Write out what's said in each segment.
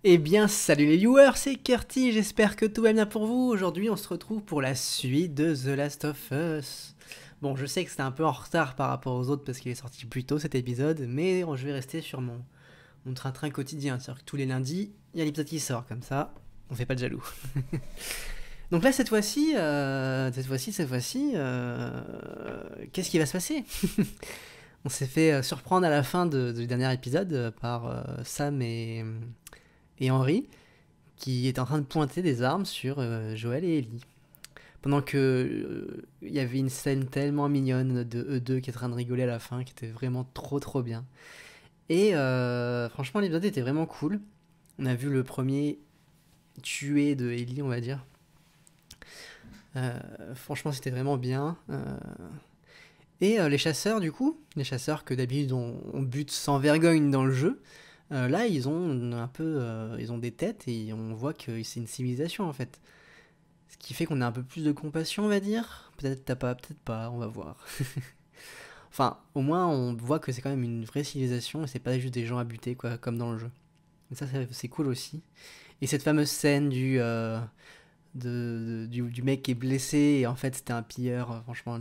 Eh bien, salut les viewers, c'est Curti, j'espère que tout va bien pour vous. Aujourd'hui, on se retrouve pour la suite de The Last of Us. Bon, je sais que c'était un peu en retard par rapport aux autres parce qu'il est sorti plus tôt cet épisode, mais je vais rester sur mon train-train quotidien. C'est-à-dire que tous les lundis, il y a l'épisode qui sort, comme ça, on fait pas de jaloux. Donc là, qu'est-ce qui va se passer? On s'est fait surprendre à la fin du dernier épisode par Sam et Henry, qui est en train de pointer des armes sur Joël et Ellie. Pendant que il y avait une scène tellement mignonne de eux deux qui est en train de rigoler à la fin, qui était vraiment trop bien. Et franchement, l'épisode était vraiment cool. On a vu le premier tué de Ellie, on va dire. Franchement, c'était vraiment bien. Et les chasseurs, du coup, les chasseurs que d'habitude on bute sans vergogne dans le jeu, là, ils ont un peu, ils ont des têtes et on voit que c'est une civilisation en fait. Ce qui fait qu'on a un peu plus de compassion, on va dire. Peut-être t'as pas, peut-être pas, on va voir. Enfin, au moins, on voit que c'est quand même une vraie civilisation et c'est pas juste des gens à buter, quoi, comme dans le jeu. Et ça, c'est cool aussi. Et cette fameuse scène du mec qui est blessé et en fait c'était un pilleur, franchement,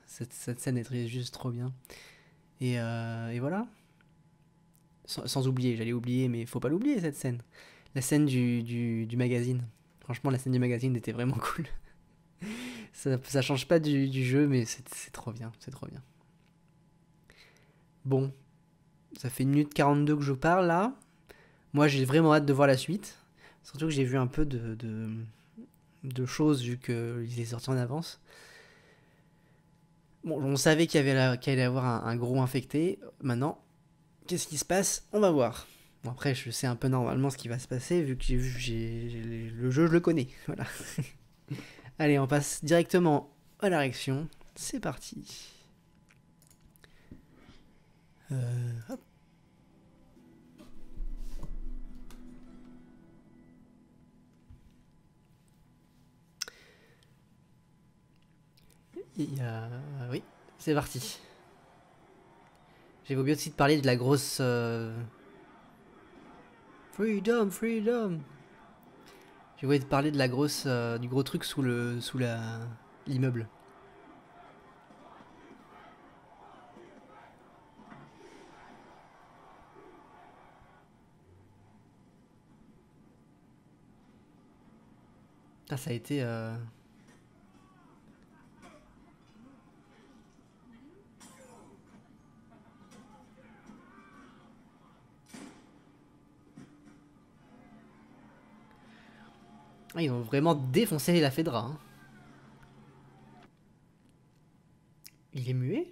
cette scène est juste trop bien. Et voilà. Sans oublier, j'allais oublier, mais faut pas l'oublier cette scène. La scène du magazine. Franchement, la scène du magazine était vraiment cool. Ça change pas du jeu, mais c'est trop bien, c'est trop bien. Bon, ça fait 1 minute 42 que je parle là. Moi, j'ai vraiment hâte de voir la suite. Surtout que j'ai vu un peu de choses vu qu'il est sorti en avance. Bon, on savait qu'il allait y avoir un gros infecté. Maintenant, qu'est-ce qui se passe? On va voir. Bon, après, je sais un peu normalement ce qui va se passer vu que le jeu, je le connais. Voilà. Allez, on passe directement à la réaction. C'est parti. Hop. Oui, c'est parti. J'ai oublié aussi de parler de la grosse... Freedom, freedom. J'ai oublié de parler de la grosse... du gros truc sous l'immeuble. Ça a été... Ah, ils ont vraiment défoncé la Fedra. Hein. Il est muet?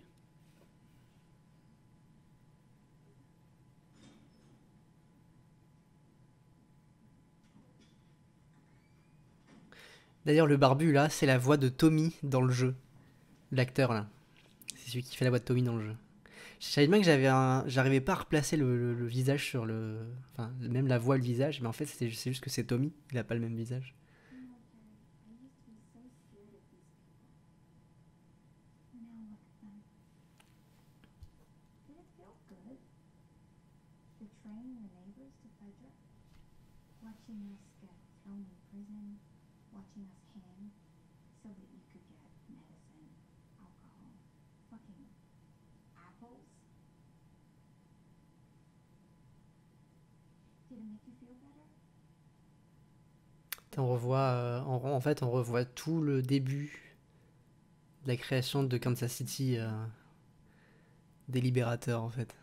D'ailleurs, le barbu, là, c'est la voix de Tommy dans le jeu. L'acteur, là. C'est celui qui fait la voix de Tommy dans le jeu. Je savais bien que j'arrivais pas à replacer le visage sur le... Enfin, même la voix, le visage, mais en fait, c'est juste que c'est Tommy. Il a pas le même visage. On revoit, en fait, on revoit tout le début de la création de Kansas City des Libérateurs, en fait.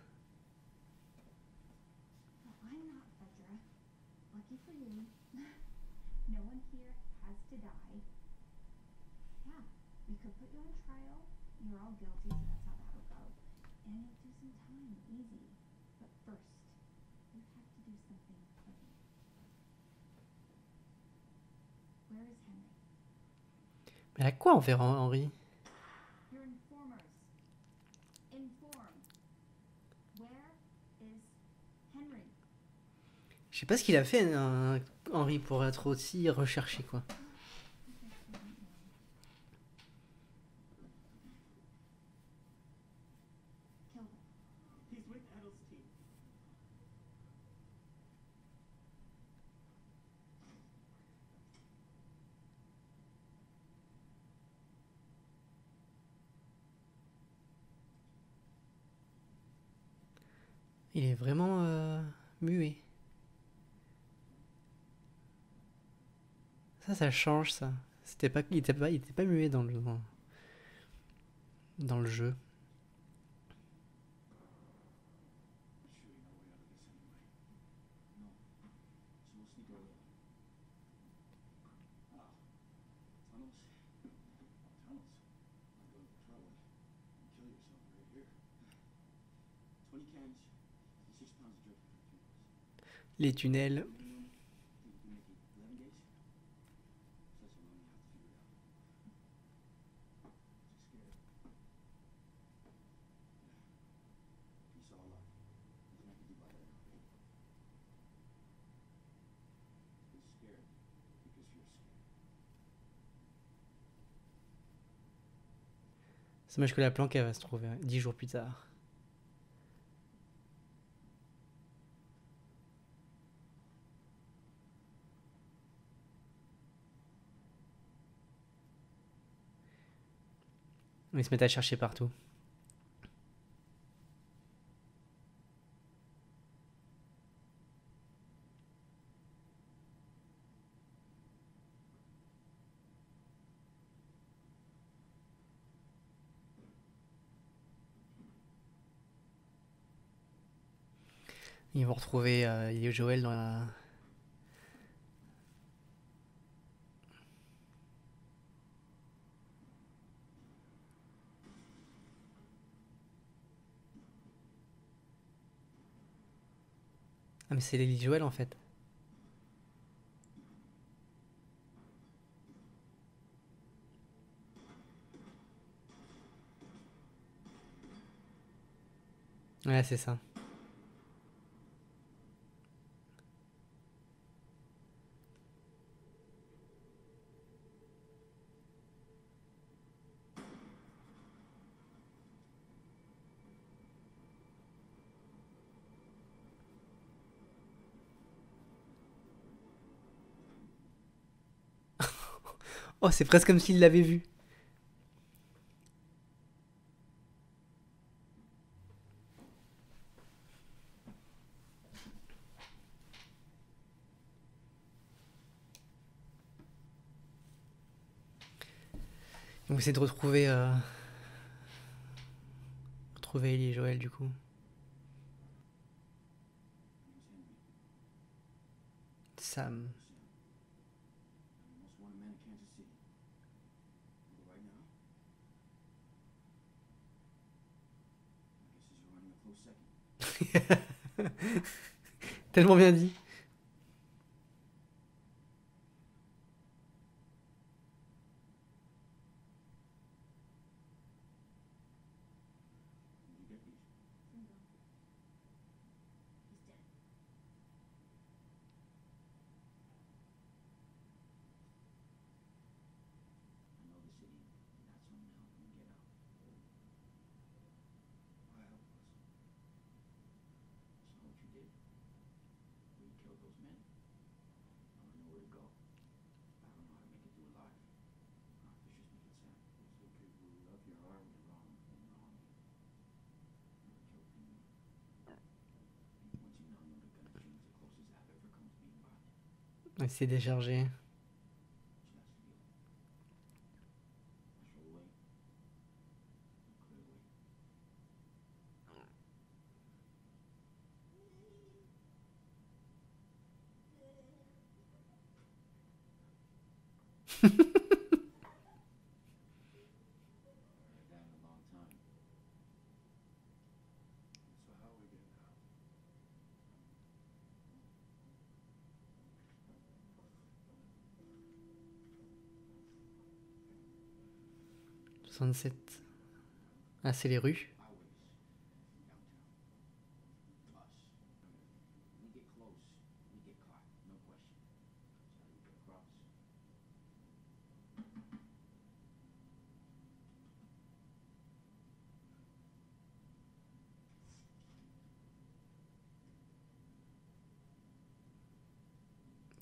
Mais à quoi on fait Henry? Je sais pas ce qu'il a fait, Henry, pour être aussi recherché, quoi. Il est vraiment muet. Ça change ça. Il était pas muet dans le jeu. Les tunnels. C'est dommage que la planque elle va se trouver 10 jours plus tard. Ils se mettent à chercher partout. Ils vont retrouver Joël dans la... Ah mais c'est Lily Joël en fait. Ouais c'est ça. Oh c'est presque comme s'il l'avait vu. On essaie de retrouver Ellie et Joël du coup. Sam. Tellement bien dit. C'est déchargé. Sept. Ah c'est les rues.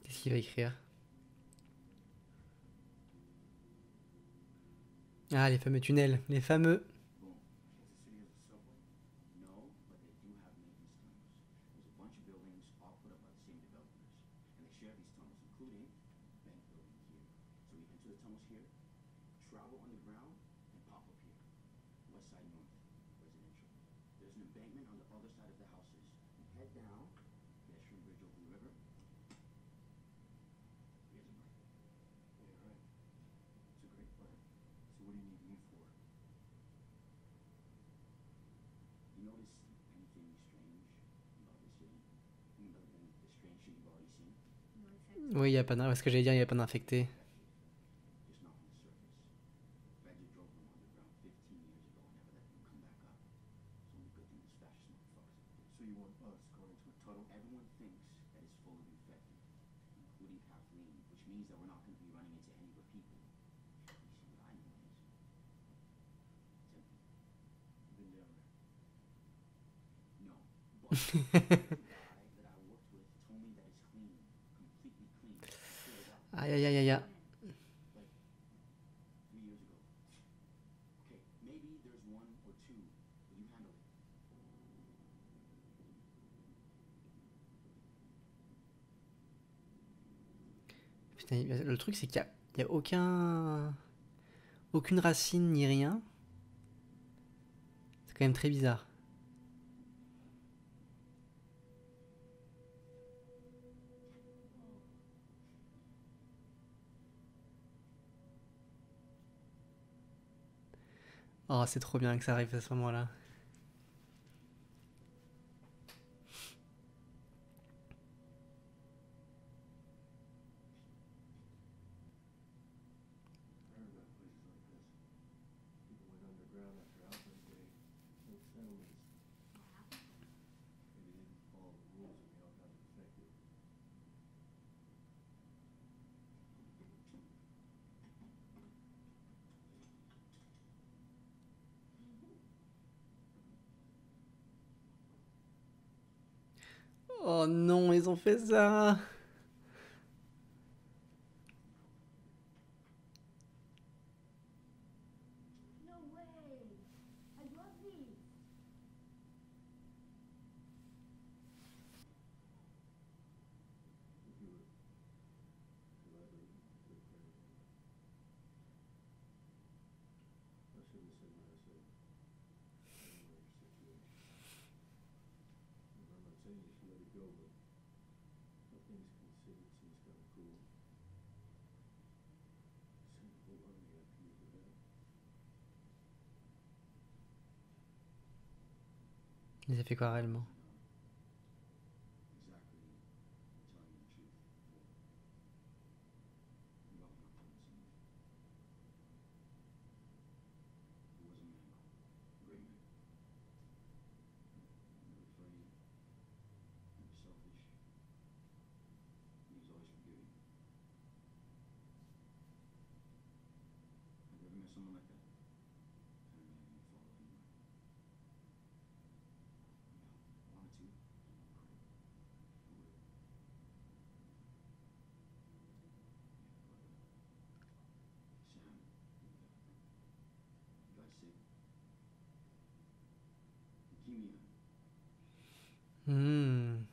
Qu'est-ce qu'il va écrire? Ah les fameux tunnels. Les fameux. Oui, il y a pas d'in- ce que j'allais dire, il y a pas d'infectés. Aïe aïe aïe aïe aïe. Putain, le truc c'est qu'il y a aucune racine ni rien. C'est quand même très bizarre. Oh, c'est trop bien que ça arrive à ce moment-là. Oh non, ils ont fait ça. Ils ont fait quoi réellement? Hmm.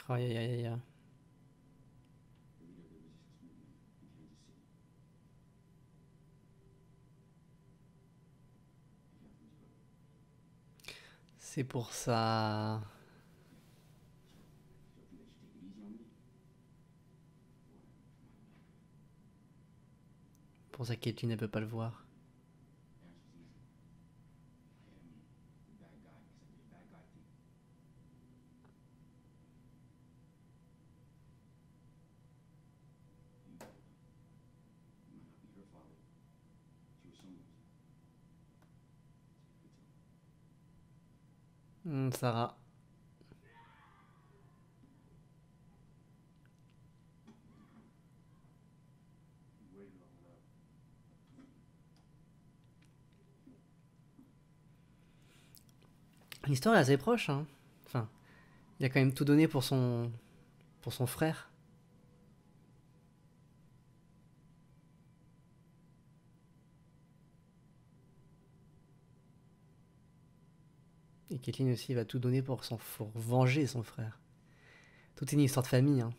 Aïe aïe aïe aïe. C'est pour ça qu'Etude ne peut pas le voir. Sarah. L'histoire est assez proche, hein. Enfin, il a quand même tout donné pour son frère. Et Caitlyn aussi va tout donner pour venger son frère. Tout est une histoire de famille, hein.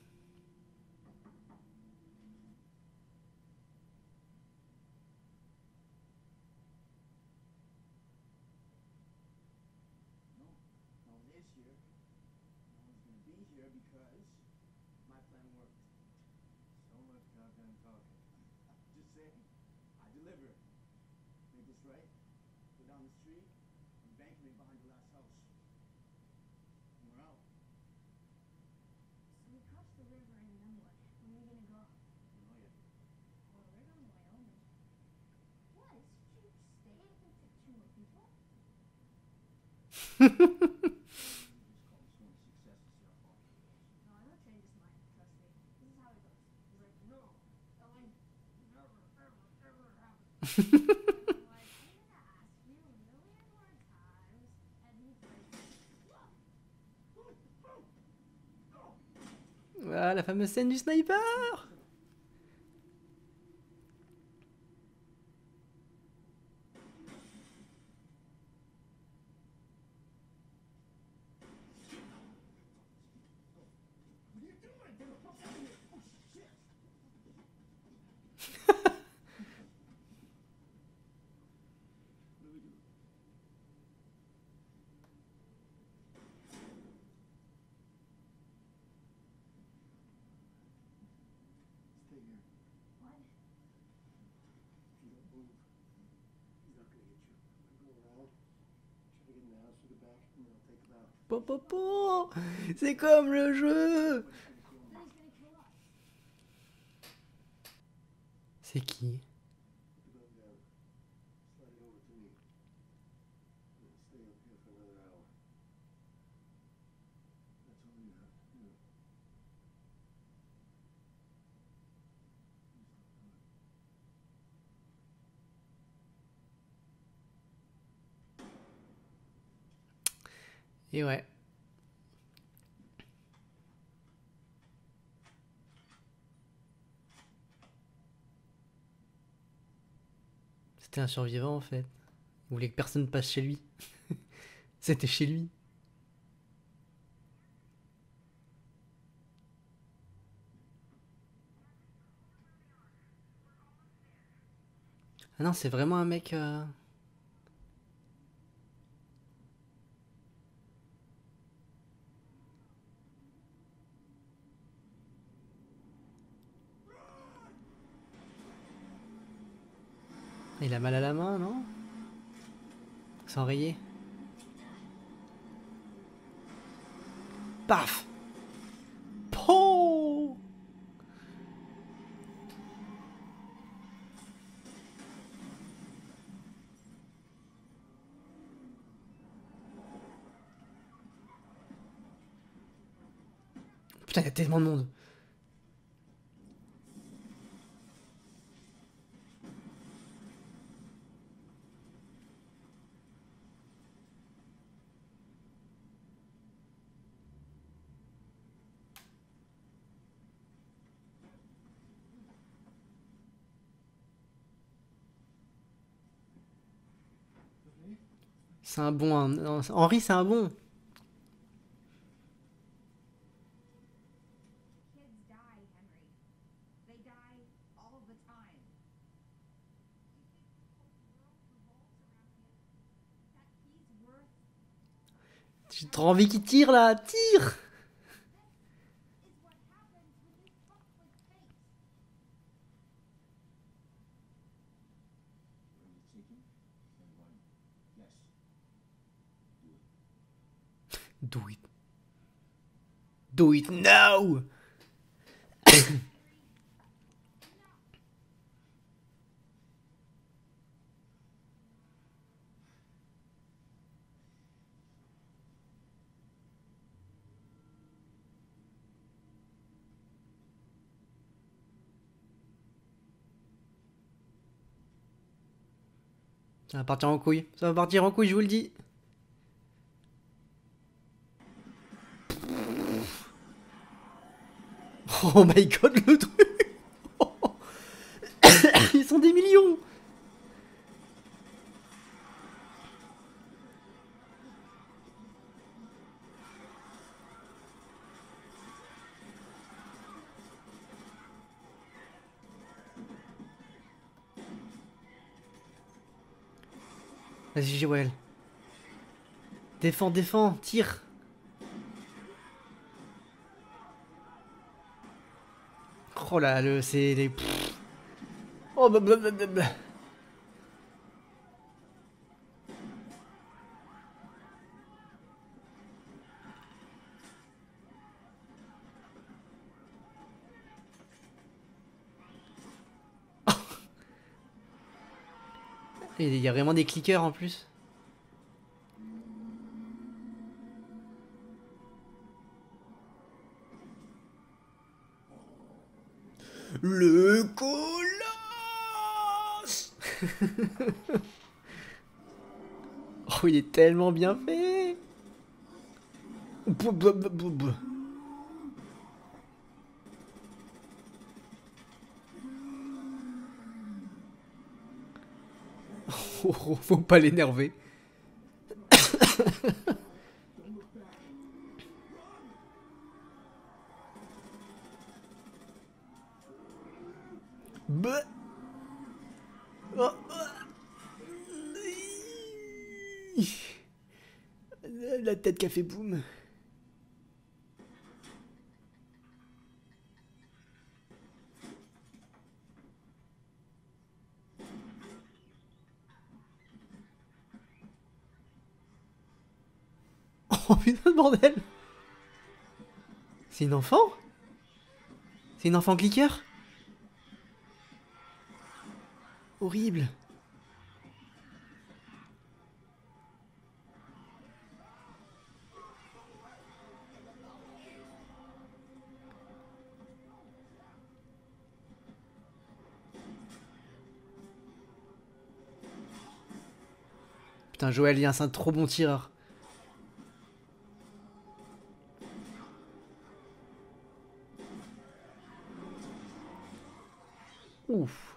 Ah, la fameuse scène du sniper. Popopo, c'est comme le jeu. C'est qui? Et ouais. C'était un survivant en fait. Il voulait que personne passe chez lui. C'était chez lui. Ah non, c'est vraiment un mec. Il a mal à la main, non? C'est enrayé. Paf! Po! Putain, il y a tellement de monde. C'est un bon. Henri, c'est un bon. J'ai trop envie qu'il tire là. Tire! Do it. Do it now! Ça va partir en couille. Ça va partir en couille, je vous le dis. Oh my god, le truc. Ils sont des millions. Vas-y, Joël. Défends, défends, tire. Oh là, c'est les... Oh, blablabla. Il y a vraiment des clickers en plus. Le colosse. Oh, il est tellement bien fait. Oh, faut pas l'énerver. Bah. Oh, la tête qui a fait boum. Oh putain de bordel. C'est une enfant? C'est une enfant clicker? Horrible. Putain, Joël, il est un trop bon tireur. Ouf.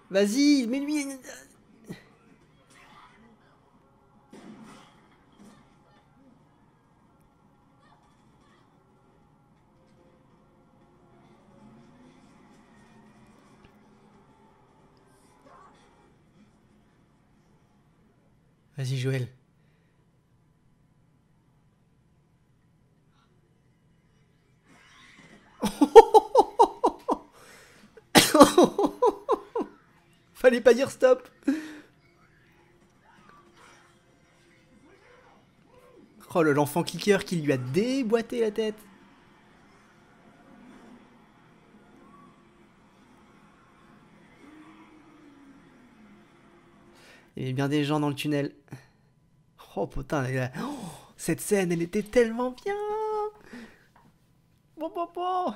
Vas-y, mets-lui. Vas-y, Joël. Fallait pas dire stop. Oh, l'enfant clicker qui lui a déboîté la tête. Il y avait bien des gens dans le tunnel. Oh putain, cette scène, elle était tellement bien. Bon, bon, bon.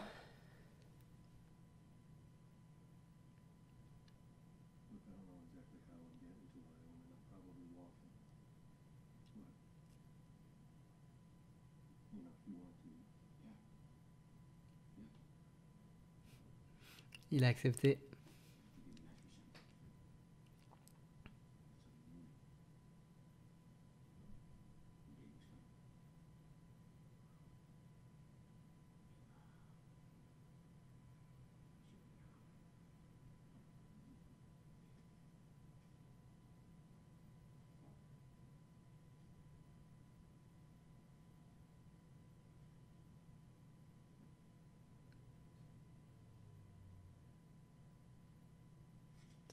Il a accepté.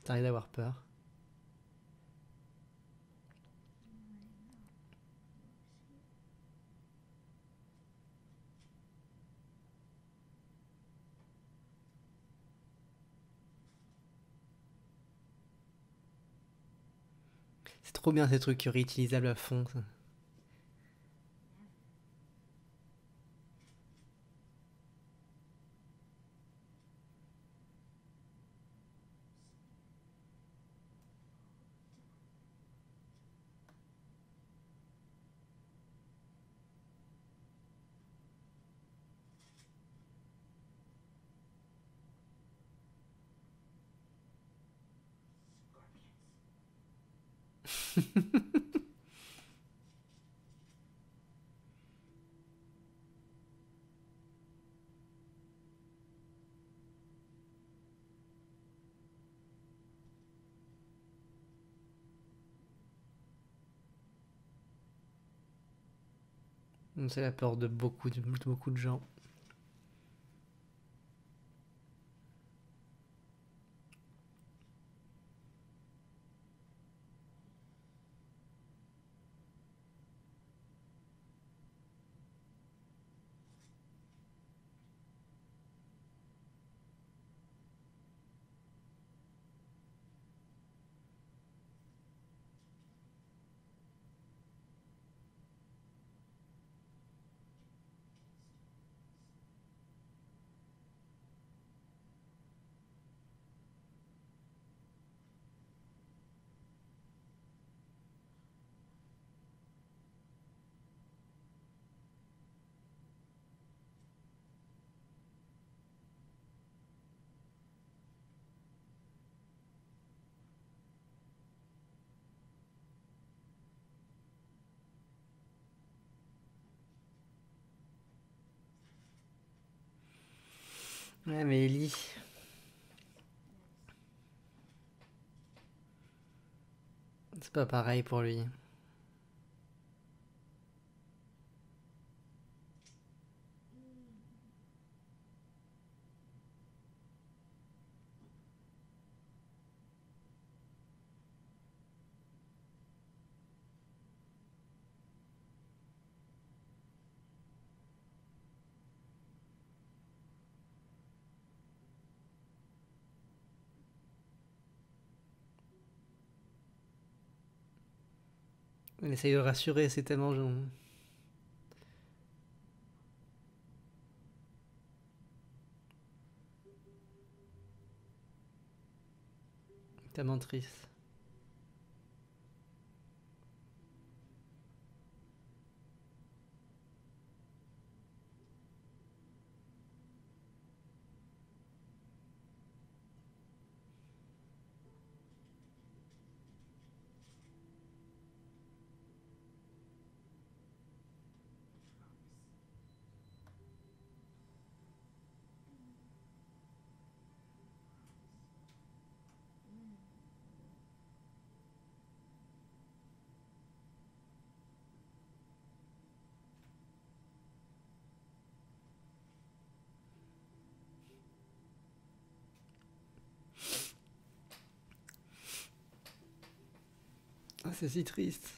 T'arrives d'avoir peur. C'est trop bien ces trucs réutilisables à fond. Ça. C'est la peur de beaucoup de gens. Ouais, mais Ellie, c'est pas pareil pour lui. Elle essaye de le rassurer, c'est tellement tellement triste. Ah, c'est si triste.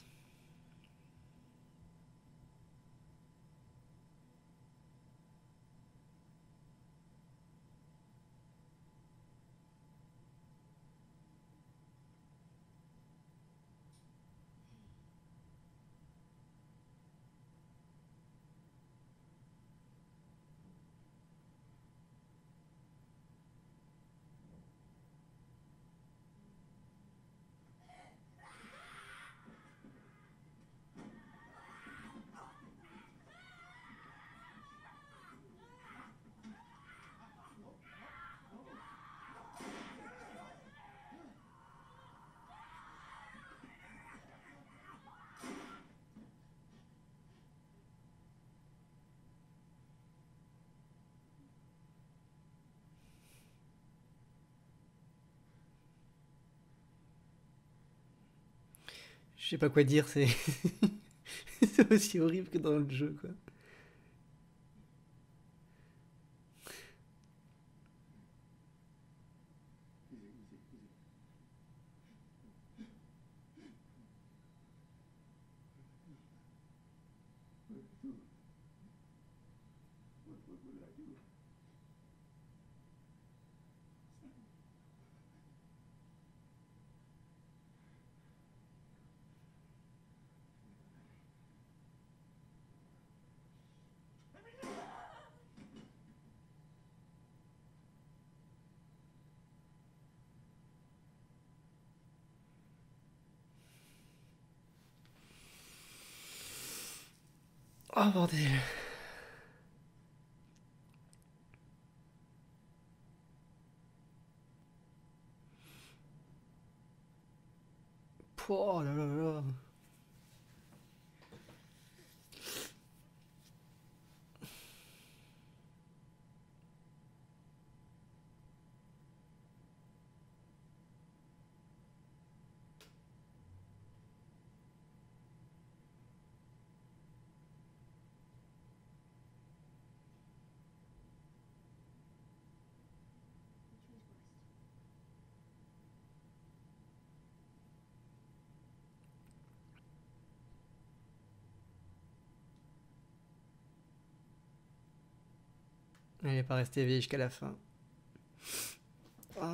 Je sais pas quoi dire, c'est c'est aussi horrible que dans le jeu, quoi. Oh bordel. Oh là là là. Elle est pas restée éveillée jusqu'à la fin. Oh.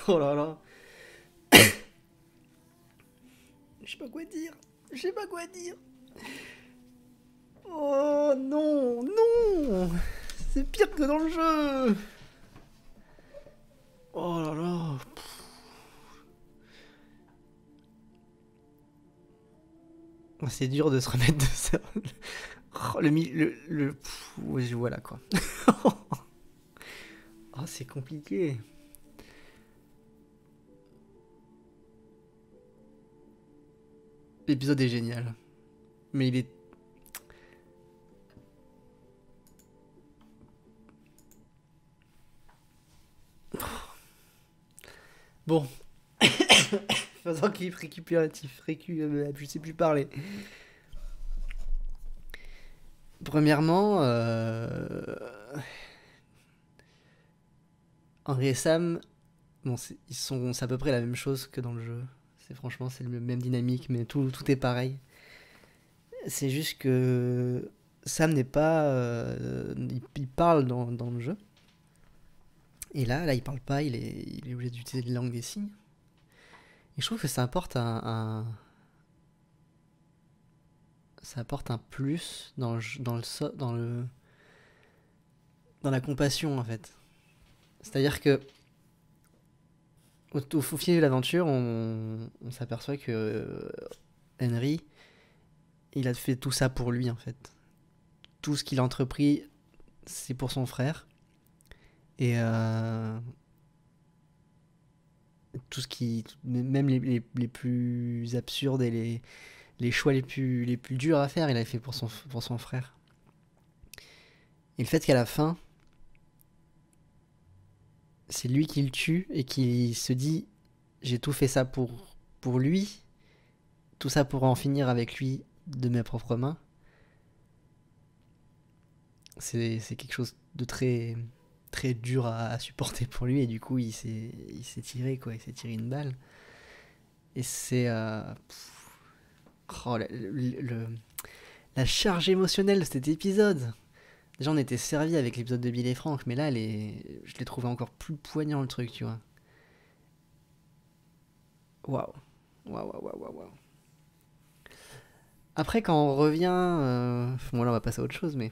Oh là là. Je sais pas quoi dire. Je sais pas quoi dire. Oh non, non. C'est pire que dans le jeu. Oh là là. C'est dur de se remettre de ça. Oh, voilà quoi. Oh, c'est compliqué. L'épisode est génial. Mais il est... Bon. Faisant qu'il récupératif. Je sais plus parler. Premièrement, Henry et Sam, bon, c'est à peu près la même chose que dans le jeu. Franchement, c'est le même dynamique, mais tout est pareil. C'est juste que Sam n'est pas, il parle dans le jeu. Et là, il parle pas, il est obligé d'utiliser la langue des signes. Et je trouve que ça apporte ça apporte un plus dans la compassion en fait. C'est-à-dire que au fil de l'aventure, on s'aperçoit que Henry, il a fait tout ça pour lui en fait. Tout ce qu'il a entrepris, c'est pour son frère. Et tout ce qui, même les plus absurdes et les choix les plus durs à faire, il a fait pour son frère. Et le fait qu'à la fin, c'est lui qui le tue et qui se dit j'ai tout fait ça pour lui, tout ça pour en finir avec lui de mes propres mains. C'est quelque chose de très très dur à supporter pour lui et du coup il s'est tiré quoi, il s'est tiré une balle. Et c'est oh, la charge émotionnelle de cet épisode. Déjà on était servi avec l'épisode de Bill et Frank, mais là je l'ai trouvé encore plus poignant le truc, tu vois. Waouh. Waouh. Après, quand on revient... bon, là, on va passer à autre chose, mais...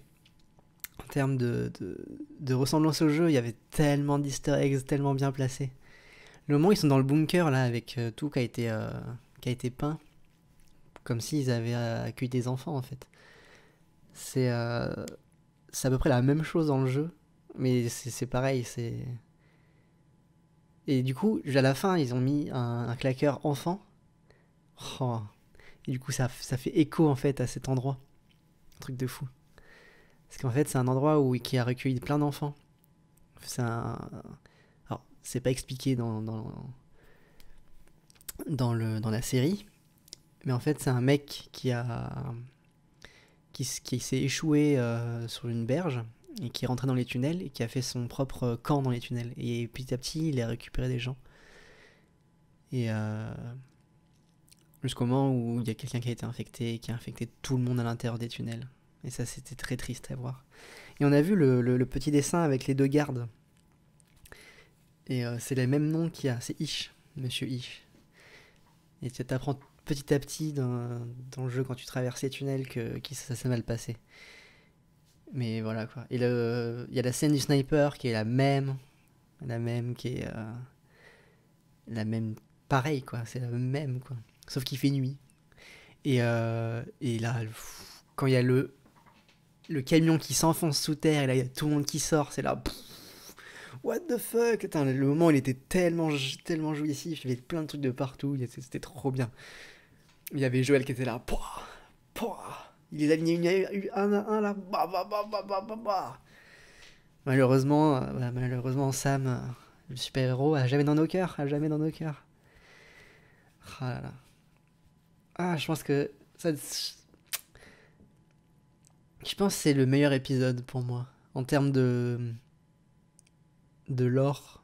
En termes de ressemblance au jeu, il y avait tellement d'easter eggs, tellement bien placés. Le moment où ils sont dans le bunker, là, avec tout qui a été peint, comme s'ils avaient accueilli des enfants, en fait. C'est à peu près la même chose dans le jeu, mais c'est pareil, c'est... Et du coup, à la fin, ils ont mis un claqueur enfant. Oh. Et du coup, ça fait écho, en fait, à cet endroit. Un truc de fou. Parce qu'en fait, c'est un endroit qui a recueilli plein d'enfants. Alors, c'est pas expliqué dans la série, mais en fait, c'est un mec qui a qui s'est échoué sur une berge et qui est rentré dans les tunnels et qui a fait son propre camp dans les tunnels. Et petit à petit, il a récupéré des gens. Et jusqu'au moment où il y a quelqu'un qui a été infecté et qui a infecté tout le monde à l'intérieur des tunnels. Et ça, c'était très triste à voir. Et on a vu le petit dessin avec les deux gardes. Et c'est le même nom qu'il y a, c'est Ish, Monsieur Ish. Et tu apprends petit à petit dans le jeu, quand tu traverses les tunnels, que ça s'est mal passé. Mais voilà quoi. Et il y a la scène du sniper qui est la même qui est la même, pareil quoi, c'est la même quoi. Sauf qu'il fait nuit. Et là, quand il y a le camion qui s'enfonce sous terre et là il y a tout le monde qui sort, c'est là. What the fuck. Attends, le moment il était tellement jouissif, il y avait plein de trucs de partout, c'était trop bien. Il y avait Joël qui était là. Pouah, pouah. Il les alignait un à un là. Bah, bah, bah, bah, bah, bah, bah. Malheureusement, Sam, le super-héros, a jamais dans nos cœurs. A jamais dans nos cœurs. Ah là là. Ah, je pense que ça. Je pense que c'est le meilleur épisode pour moi. En termes de lore.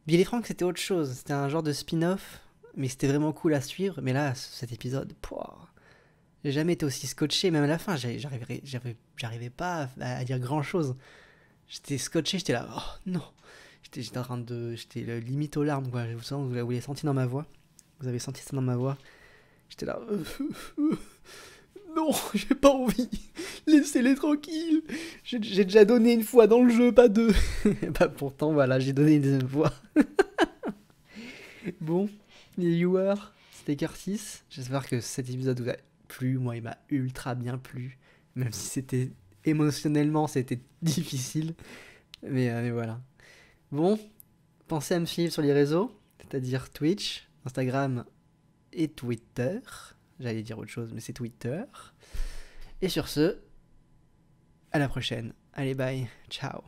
Billy Frank, c'était autre chose. C'était un genre de spin-off. Mais c'était vraiment cool à suivre. Mais là, cet épisode. Pouah. J'ai jamais été aussi scotché, même à la fin, j'arrivais pas à dire grand chose. J'étais scotché, j'étais là, oh non. J'étais en train de. J'étais limite aux larmes, quoi. Vous l'avez senti dans ma voix. Vous avez senti ça dans ma voix. J'étais là. Non, j'ai pas envie. Laissez-les tranquilles. J'ai déjà donné une fois dans le jeu, pas deux. Bah pourtant, voilà, j'ai donné une deuxième fois. Bon, les viewers, c'était Curtis. J'espère que cet épisode vous a plu. Moi, il m'a ultra bien plu. Même si c'était émotionnellement, c'était difficile. Mais voilà. Bon, pensez à me suivre sur les réseaux, c'est-à-dire Twitch, Instagram et Twitter. J'allais dire autre chose, mais c'est Twitter. Et sur ce, à la prochaine. Allez, bye. Ciao.